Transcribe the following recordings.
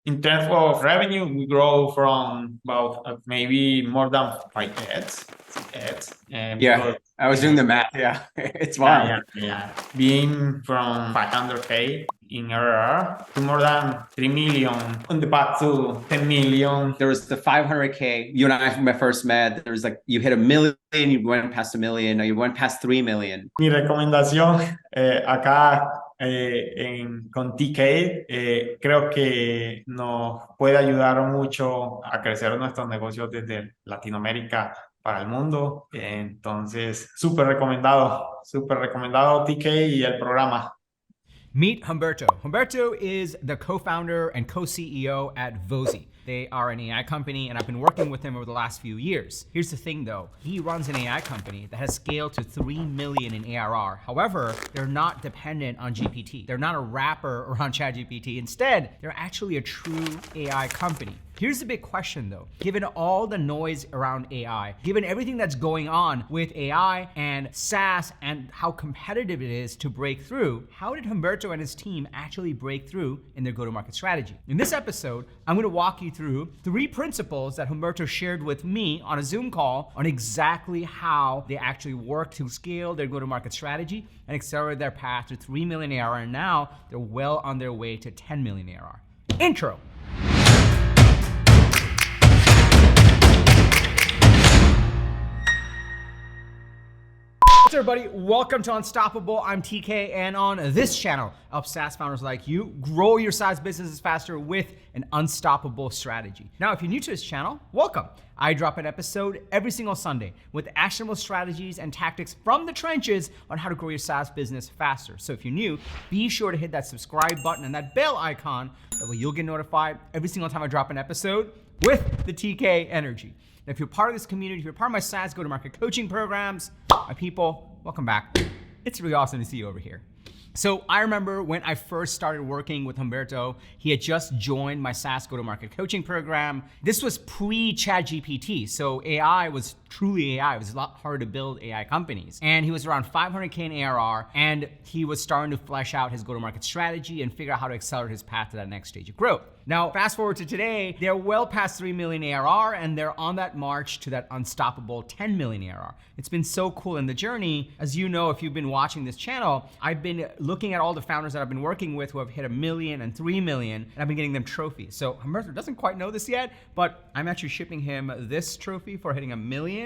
In terms of revenue, we grow from about maybe more than 5x. Yeah, I was doing the math. Yeah, it's wild. Yeah. Being from 500K in ARR to more than 3 million on the path to 10 million. There was the 500K. You and I, when I first met, there was like, you hit 1 million, you went past 1 million, or you went past 3 million. Mi recomendación acá con TK creo que nos puede ayudar mucho a crecer nuestros negocios desde Latinoamérica para el mundo. Entonces, súper recomendado TK y el programa. Meet Humberto. Humberto is the co-founder and co-CEO at Vozy. They are an AI company, and I've been working with him over the last few years. Here's the thing though, he runs an AI company that has scaled to 3 million in ARR. However, they're not dependent on GPT. They're not a wrapper around ChatGPT. Instead, they're actually a true AI company. Here's the big question though, given all the noise around AI, given everything that's going on with AI and SaaS and how competitive it is to break through, how did Humberto and his team actually break through in their go-to-market strategy? In this episode, I'm gonna walk you through 3 principles that Humberto shared with me on a Zoom call on exactly how they actually work to scale their go-to-market strategy and accelerate their path to 3 million ARR, and now they're well on their way to 10 million ARR. Intro. What's up, everybody? Welcome to Unstoppable. I'm TK, and on this channel, I help SaaS founders like you grow your SaaS businesses faster with an unstoppable strategy. Now, if you're new to this channel, welcome. I drop an episode every single Sunday with actionable strategies and tactics from the trenches on how to grow your SaaS business faster. So if you're new, be sure to hit that subscribe button and that bell icon. That way you'll get notified every single time I drop an episode with the TK energy. And if you're part of this community, if you're part of my SaaS go-to-market coaching programs, my people, welcome back. It's really awesome to see you over here. So I remember when I first started working with Humberto, he had just joined my SaaS go-to-market coaching program. This was pre-ChatGPT, so AI was truly AI. It was a lot harder to build AI companies. And he was around 500K in ARR, and he was starting to flesh out his go-to-market strategy and figure out how to accelerate his path to that next stage of growth. Now, fast forward to today, they're well past 3 million ARR, and they're on that march to that unstoppable 10 million ARR. It's been so cool in the journey. As you know, if you've been watching this channel, I've been looking at all the founders that I've been working with who have hit 1 million and 3 million, and I've been getting them trophies. So Humberto doesn't quite know this yet, but I'm actually shipping him this trophy for hitting 1 million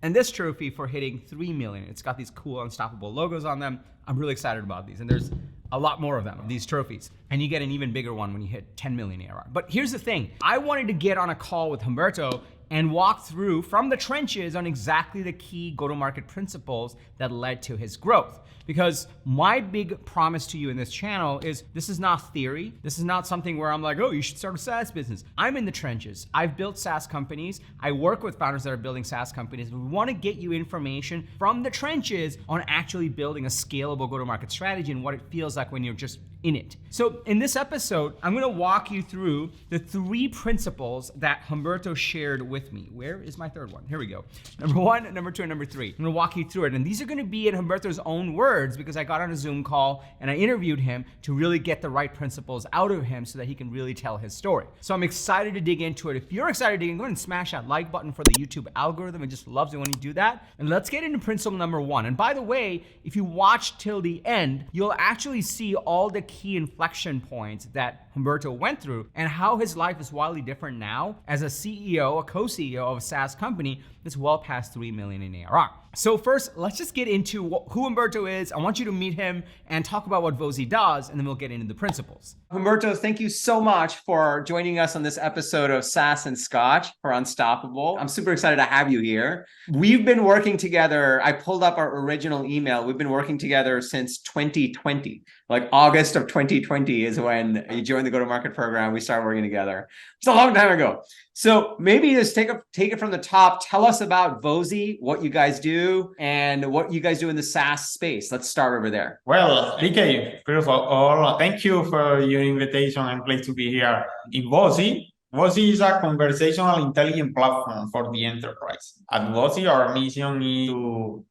and this trophy for hitting 3 million. It's got these cool unstoppable logos on them. I'm really excited about these, and there's a lot more of them, these trophies. And you get an even bigger one when you hit 10 million ARR. But here's the thing, I wanted to get on a call with Humberto and walk through from the trenches on exactly the key go-to-market principles that led to his growth. Because my big promise to you in this channel is this is not theory. This is not something where I'm like, oh, you should start a SaaS business. I'm in the trenches. I've built SaaS companies. I work with founders that are building SaaS companies. We want to get you information from the trenches on actually building a scalable go-to-market strategy and what it feels like when you're just in it. So in this episode, I'm gonna walk you through the 3 principles that Humberto shared with me. Where is my third one? Here we go. Number 1, number 2, and number 3. I'm gonna walk you through it. And these are gonna be in Humberto's own words because I got on a Zoom call and I interviewed him to really get the right principles out of him so that he can really tell his story. So I'm excited to dig into it. If you're excited to dig in, go ahead and smash that like button for the YouTube algorithm. It just loves it when you do that. And let's get into principle number 1. And by the way, if you watch till the end, you'll actually see all the key inflection points that Humberto went through and how his life is wildly different now as a CEO, a co-CEO of a SaaS company that's well past 3 million in ARR. So first, let's just get into who Humberto is. I want you to meet him and talk about what Vozy does, and then we'll get into the principles. Humberto, thank you so much for joining us on this episode of SaaS and Scotch for Unstoppable. I'm super excited to have you here. We've been working together. I pulled up our original email. We've been working together since 2020. Like August of 2020 is when you joined the go-to-market program. We started working together. It's a long time ago. So maybe just take it from the top. Tell us about Vozy, what you guys do, and what you guys do in the SaaS space. Let's start over there. Well, DK, first of all, thank you for your invitation. I'm pleased to be here in Vozy. Vozy is a conversational intelligence platform for the enterprise. At Vozy, our mission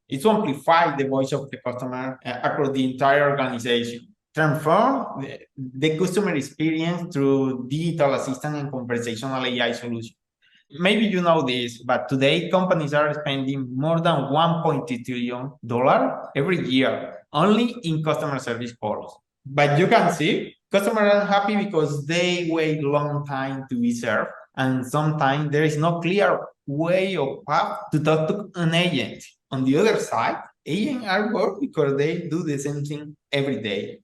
is to amplify the voice of the customer across the entire organization. transform the customer experience through digital assistant and conversational AI solutions. Maybe you know this, but today companies are spending more than $1.2 trillion every year only in customer service calls. But you can see customers are happy because they wait a long time to be served. And sometimes there is no clear way or path to talk to an agent. On the other side, agents are bored because they do the same thing every day.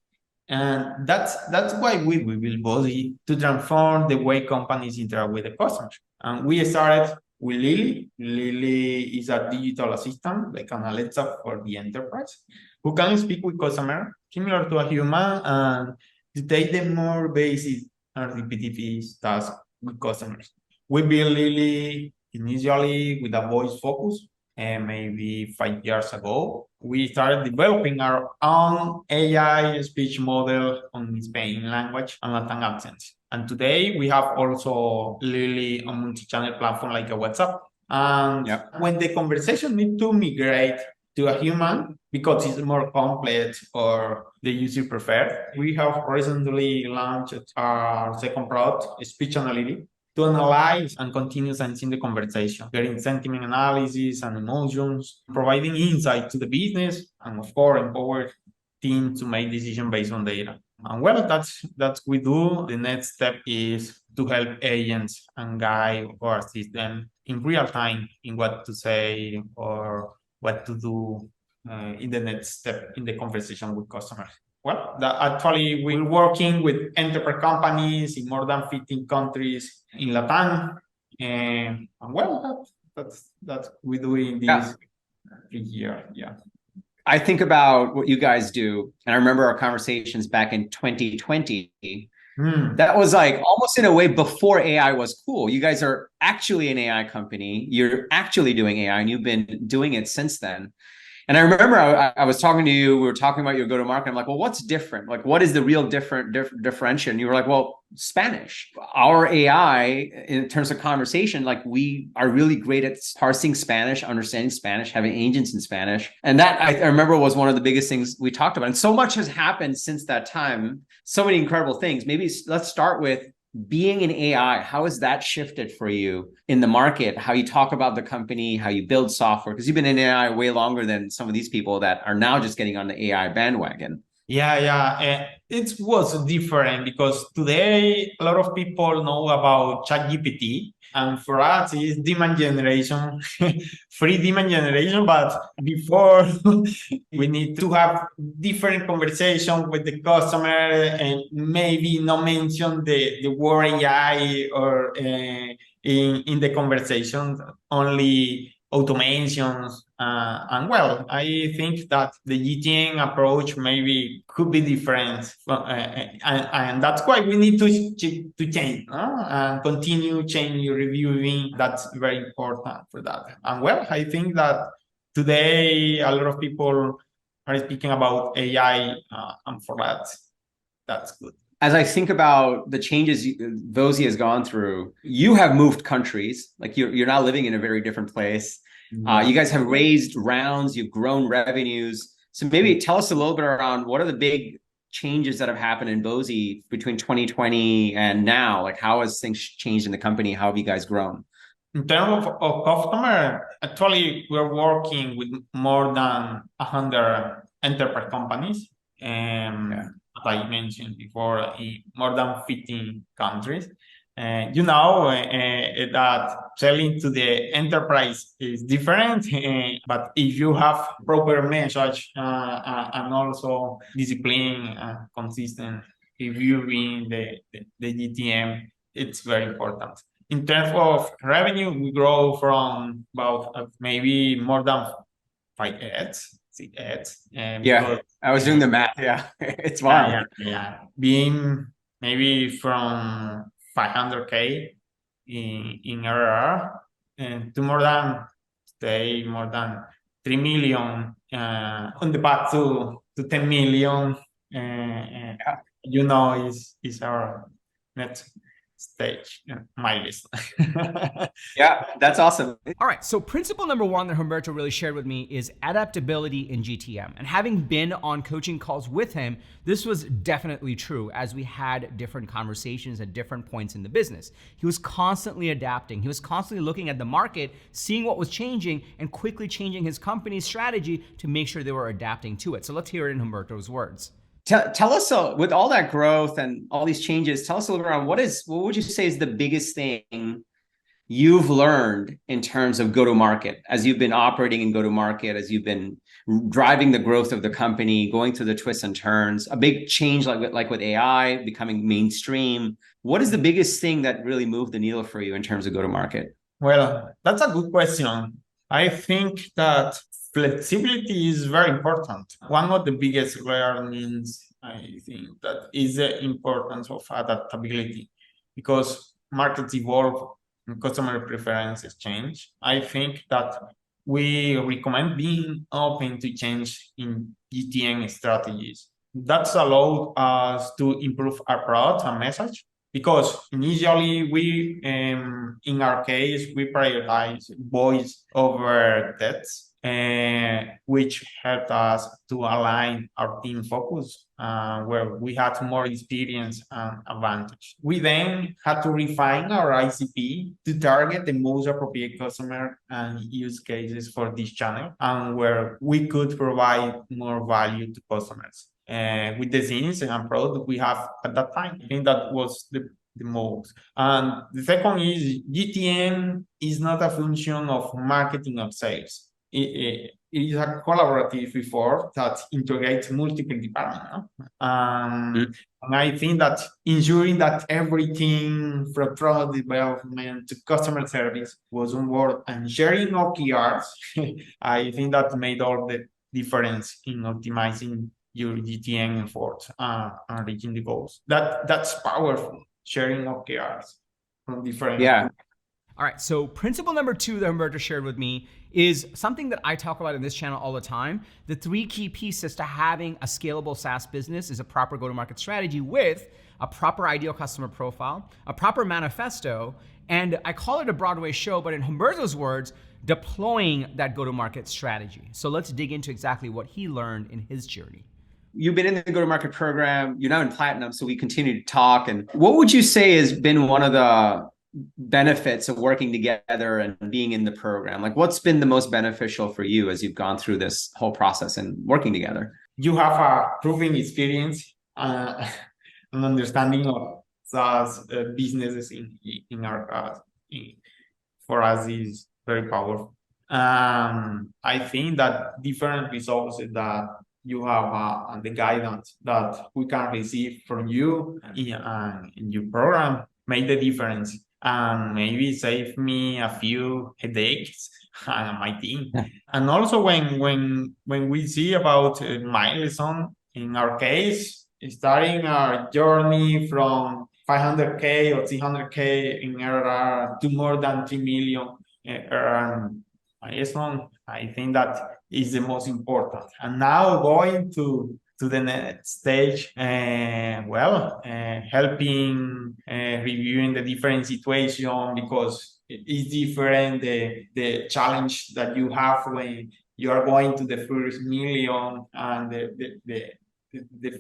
And that's why we built Vozy to transform the way companies interact with the customers. And we started with Lily. Lily is a digital assistant, like an Alexa for the enterprise, who can speak with customers similar to a human and to take the more basic and repetitive tasks with customers. We built Lily initially with a voice focus, and maybe 5 years ago, we started developing our own AI speech model on Spain language and Latin accents. And today we have also Lily on multi-channel platform like a WhatsApp. And when the conversation need to migrate to a human because it's more complex or the user prefer, we have recently launched our second product, speech analytics, to analyze and continue sensing the conversation, getting sentiment analysis and emotions, providing insight to the business, and of course, empower teams to make decisions based on data. And well, that's we do. The next step is to help agents and guide or assist them in real time in what to say or what to do in the next step in the conversation with customers. Well, actually, we're working with enterprise companies in more than 15 countries in Latam. And well, that's we do in this year. Yeah. I think about what you guys do, and I remember our conversations back in 2020. That was like almost in a way before AI was cool. You guys are actually an AI company. You're actually doing AI, and you've been doing it since then. And I remember I was talking to you, we were talking about your go-to-market. I'm like, well, what's different? Like, what is the real differentiation? And you were like, well, Spanish. Our AI, in terms of conversation, like we are really great at parsing Spanish, understanding Spanish, having agents in Spanish. And that I remember was one of the biggest things we talked about. And so much has happened since that time. So many incredible things. Maybe let's start with being in AI. How has that shifted for you in the market? How you talk about the company, how you build software? Because you've been in AI way longer than some of these people that are now just getting on the AI bandwagon. Yeah. It was different because today a lot of people know about ChatGPT, and for us it's demand generation, free demand generation. But before we need to have different conversation with the customer and maybe not mention the word AI or in the conversation, only automations. And well, I think that the GTM approach maybe could be different. And that's why we need to change and continue changing, reviewing. That's very important for that. And well, I think that today a lot of people are speaking about AI, and for that's good. As I think about the changes Vozy has gone through, you have moved countries. Like you're now living in a very different place. You guys have raised rounds, you've grown revenues. So maybe tell us a little bit around what are the big changes that have happened in Vozy between 2020 and now? Like how has things changed in the company? How have you guys grown? In terms of customer, actually, we're working with more than 100 enterprise companies. As I mentioned before, in more than 15 countries. You know that selling to the enterprise is different, but if you have proper message and also discipline, consistent reviewing the GTM, it's very important. In terms of revenue, we grow from about maybe more than 5x. Yeah, I was doing the math. Yeah, it's wild. Yeah. Being maybe from 500K in ARR and to more than 3 million on the path to 10 million. You know, is our net stage, my list. Yeah, that's awesome. All right, so principle number one that Humberto really shared with me is adaptability in GTM. And having been on coaching calls with him, this was definitely true as we had different conversations at different points in the business. He was constantly adapting. He was constantly looking at the market, seeing what was changing, and quickly changing his company's strategy to make sure they were adapting to it. So let's hear it in Humberto's words. Tell us, with all that growth and all these changes, tell us a little bit around what would you say is the biggest thing you've learned in terms of go-to-market as you've been operating in go-to-market, as you've been driving the growth of the company, going through the twists and turns, a big change like with AI becoming mainstream. What is the biggest thing that really moved the needle for you in terms of go-to-market? Well, that's a good question. I think that flexibility is very important. One of the biggest learnings, I think, that is the importance of adaptability, because markets evolve and customer preferences change. I think that we recommend being open to change in GTM strategies. That's allowed us to improve our product and message, because initially we, in our case, we prioritize voice over text, which helped us to align our team focus, where we had more experience and advantage. We then had to refine our ICP to target the most appropriate customer and use cases for this channel, and where we could provide more value to customers. With the scenes and product we have at that time. I think that was the most. And the second is GTM is not a function of marketing or sales. It is a collaborative effort that integrates multiple departments. And I think that ensuring that everything from product development to customer service was on board and sharing OKRs, I think that made all the difference in optimizing your GTM efforts and reaching the goals. That's powerful, sharing OKRs from different. Yeah. All right, so principle number two that Humberto shared with me is something that I talk about in this channel all the time. The 3 key pieces to having a scalable SaaS business is a proper go-to-market strategy with a proper ideal customer profile, a proper manifesto, and I call it a Broadway show, but in Humberto's words, deploying that go-to-market strategy. So let's dig into exactly what he learned in his journey. You've been in the go-to-market program, you're now in Platinum, so we continue to talk. And what would you say has been one of the benefits of working together and being in the program? Like, what's been the most beneficial for you as you've gone through this whole process and working together? You have a proven experience and understanding of SaaS businesses in our for us is very powerful. I think that different resources that you have and the guidance that we can receive from you in your program made the difference, and maybe save me a few headaches and my team. And also when we see about milestone, in our case, starting our journey from 500K or 300K in ARR to more than 3 million milestone, I think that is the most important. And now going to the next stage, helping reviewing the different situation, because it's different the challenge that you have when you are going to the first million and the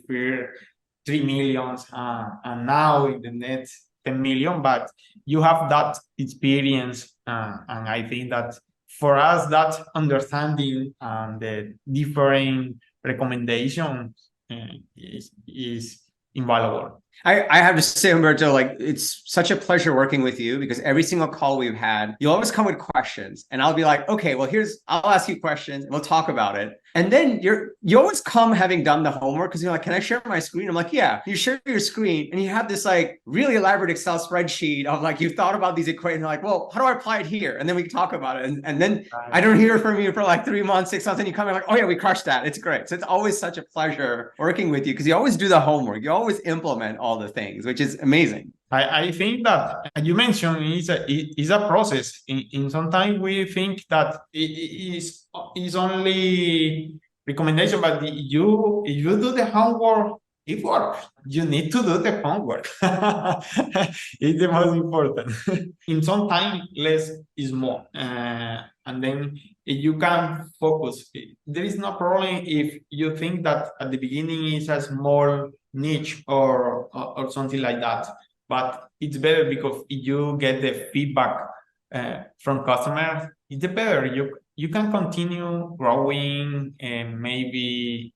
first 3 millions and now in the next 10 million, but you have that experience, and I think that for us, that understanding and the different recommendations is invaluable. I have to say, Humberto, like, it's such a pleasure working with you, because every single call we've had, you'll always come with questions, and I'll be like, okay, well, I'll ask you questions and we'll talk about it. And then you always come having done the homework, because you're like, can I share my screen? I'm like, yeah. You share your screen and you have this like really elaborate Excel spreadsheet of like, you've thought about these equations, like, well, how do I apply it here? And then we can talk about it. And then I don't hear from you for like 3 months, 6 months, and you come in like, oh yeah, we crushed that. It's great. So it's always such a pleasure working with you, because you always do the homework. You always implement all the things, which is amazing. I think that you mentioned is a process. In sometimes we think that it is only recommendation, but if you do the homework, it works. You need to do the homework. It's the most important. In some time, less is more. And then if you can focus, there is no problem if you think that at the beginning is a small niche or something like that. But it's better because if you get the feedback from customers, it's better. You can continue growing and maybe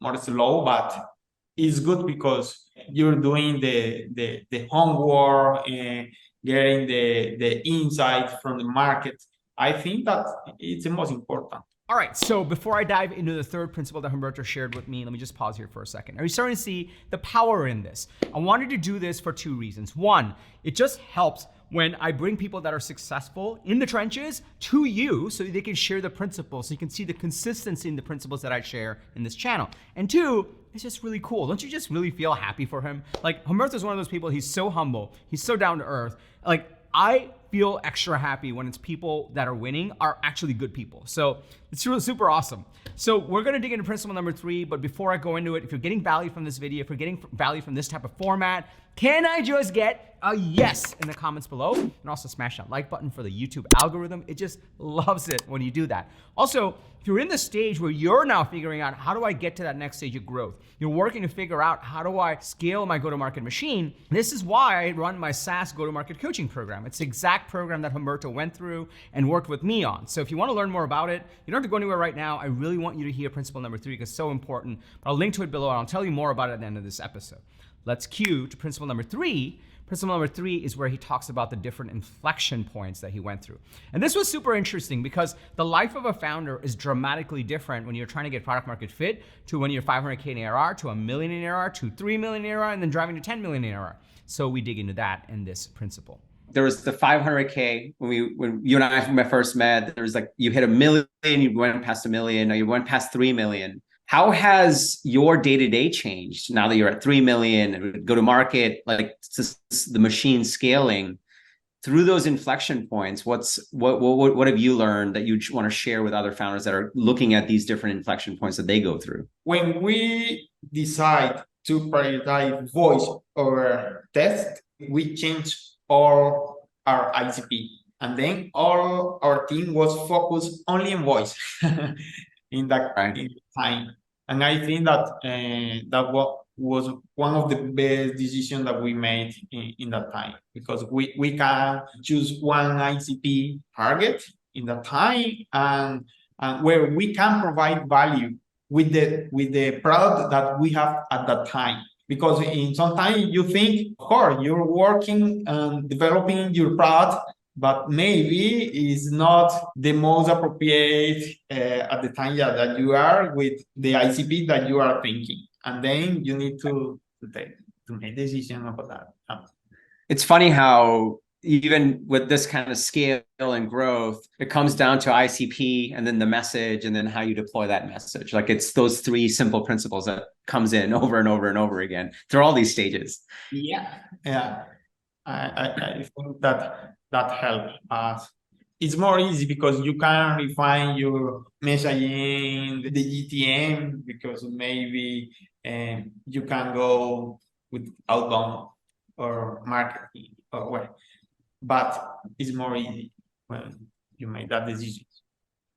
more slow, but it's good because you're doing the homework and getting the insight from the market. I think that it's the most important. All right, so before I dive into the third principle that Humberto shared with me, let me just pause here for a second. Are you starting to see the power in this? I wanted to do this for two reasons. One, it just helps when I bring people that are successful in the trenches to you so they can share the principles, so you can see the consistency in the principles that I share in this channel. And two, it's just really cool. Don't you just really feel happy for him? Like, Humberto is one of those people, he's so humble, he's so down to earth. Like, I feel extra happy when it's people that are winning are actually good people. So it's really super awesome. So we're gonna dig into principle number 3, but before I go into it, if you're getting value from this video, if you're getting value from this type of format, can I just get a yes in the comments below? And also smash that like button for the YouTube algorithm. It just loves it when you do that. Also, if you're in the stage where you're now figuring out how do I get to that next stage of growth, you're working to figure out how do I scale my go-to-market machine, this is why I run my SaaS go-to-market coaching program. It's the exact program that Humberto went through and worked with me on. So if you want to learn more about it, you don't have to go anywhere right now. I really want you to hear principle number 3 because it's so important. But I'll link to it below and I'll tell you more about it at the end of this episode. Let's cue to principle number 3. Principle number 3 is where he talks about the different inflection points that he went through. And this was super interesting because the life of a founder is dramatically different when you're trying to get product market fit to when you're 500K in ARR, to $1 million in ARR, to $3 million in ARR, and then driving to 10 million in ARR. So we dig into that in this principle. There was the 500K when you and I first met. There was like, you hit $1 million, you went past $1 million, or you went past 3 million. How has your day-to-day changed now that you're at 3 million, go to market, like the machine scaling through those inflection points? What have you learned that you want to share with other founders that are looking at these different inflection points that they go through? When we decide to prioritize voice over text, we change all our ICP. And then all our team was focused only on voice in that time. And I think that that was one of the best decisions that we made in that time, because we can choose one ICP target in that time and where we can provide value with the product that we have at that time. Because in some time you think, of course, you're working and developing your product, but maybe it's not the most appropriate at the time that you are with the ICP that you are thinking. And then you need to make a decision about that. It's funny how even with this kind of scale and growth, it comes down to ICP and then the message and then how you deploy that message. Like it's those 3 simple principles that comes in over and over and over again through all these stages. Yeah. I think that helps us. It's more easy because you can refine your messaging, the GTM, because maybe you can go with outbound or marketing or what. But it's more easy when you make that decision.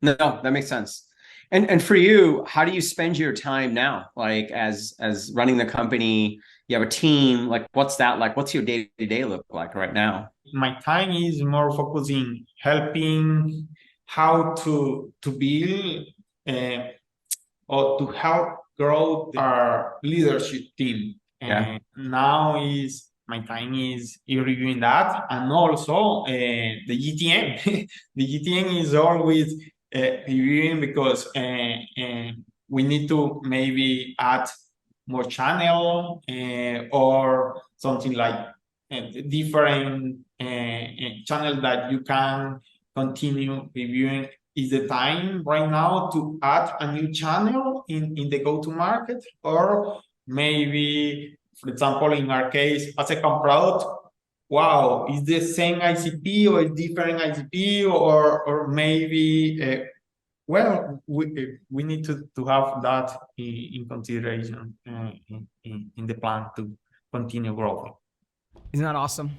No, that makes sense. And for you, how do you spend your time now? Like as running the company, you have a team, like what's that like? What's your day-to-day look like right now? My time is more focusing, helping how to build or to help grow our leadership team. And now my time is reviewing that, and also the GTM. The GTM is always reviewing because we need to maybe add more channel or something like different channel that you can continue reviewing. Is the time right now to add a new channel in the go-to-market, or maybe, for example, in our case, a second product, wow, is the same ICP or a different ICP, or maybe Well, we need to have that in consideration in the plan to continue growing. Isn't that awesome?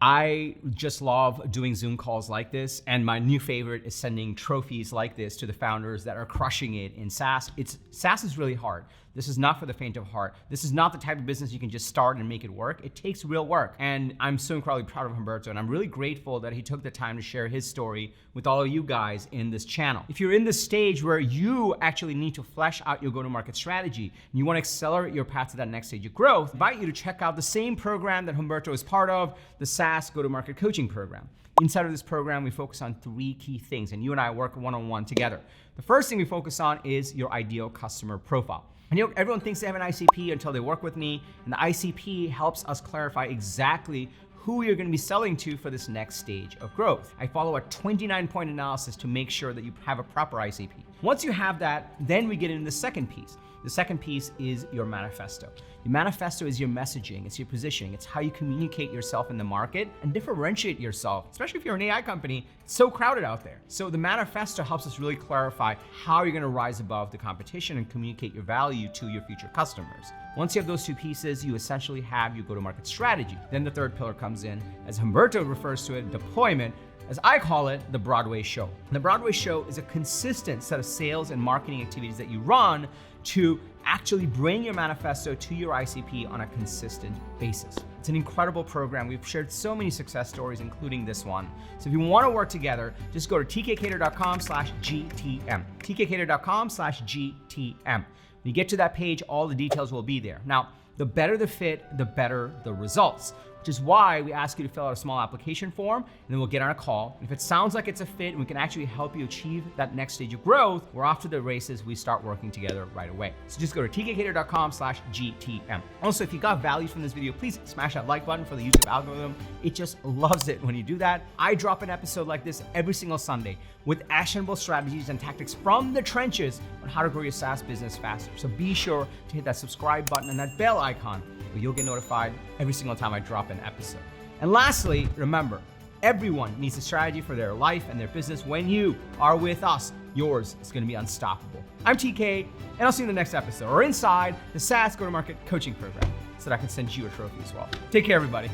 I just love doing Zoom calls like this, and my new favorite is sending trophies like this to the founders that are crushing it in SaaS. SaaS is really hard. This is not for the faint of heart. This is not the type of business you can just start and make it work. It takes real work. And I'm so incredibly proud of Humberto, and I'm really grateful that he took the time to share his story with all of you guys in this channel. If you're in this stage where you actually need to flesh out your go-to-market strategy, and you want to accelerate your path to that next stage of growth, I invite you to check out the same program that Humberto is part of, the SaaS Go-to-Market Coaching Program. Inside of this program, we focus on 3 key things, and you and I work one-on-one together. The first thing we focus on is your ideal customer profile. And you know, everyone thinks they have an ICP until they work with me, and the ICP helps us clarify exactly who you're gonna be selling to for this next stage of growth. I follow a 29-point analysis to make sure that you have a proper ICP. Once you have that, then we get into the second piece. The second piece is your manifesto. Your manifesto is your messaging, it's your positioning, it's how you communicate yourself in the market and differentiate yourself, especially if you're an AI company. It's so crowded out there. So the manifesto helps us really clarify how you're gonna rise above the competition and communicate your value to your future customers. Once you have those 2 pieces, you essentially have your go-to-market strategy. Then the third pillar comes in, as Humberto refers to it, deployment. As I call it, the Broadway show. The Broadway show is a consistent set of sales and marketing activities that you run to actually bring your manifesto to your ICP on a consistent basis. It's an incredible program. We've shared so many success stories, including this one. So if you want to work together, just go to tkkader.com/GTM. tkkader.com/GTM. When you get to that page, all the details will be there. Now, the better the fit, the better the results, which is why we ask you to fill out a small application form, and then we'll get on a call. And if it sounds like it's a fit and we can actually help you achieve that next stage of growth, we're off to the races. We start working together right away. So just go to tkkader.com/GTM. Also, if you got value from this video, please smash that like button for the YouTube algorithm. It just loves it when you do that. I drop an episode like this every single Sunday with actionable strategies and tactics from the trenches on how to grow your SaaS business faster. So be sure to hit that subscribe button and that bell icon, where you'll get notified every single time I drop an episode. And lastly, remember, everyone needs a strategy for their life and their business. When you are with us, yours is gonna be unstoppable. I'm TK, and I'll see you in the next episode, or inside the SaaS Go-to-Market Coaching Program, so that I can send you a trophy as well. Take care, everybody.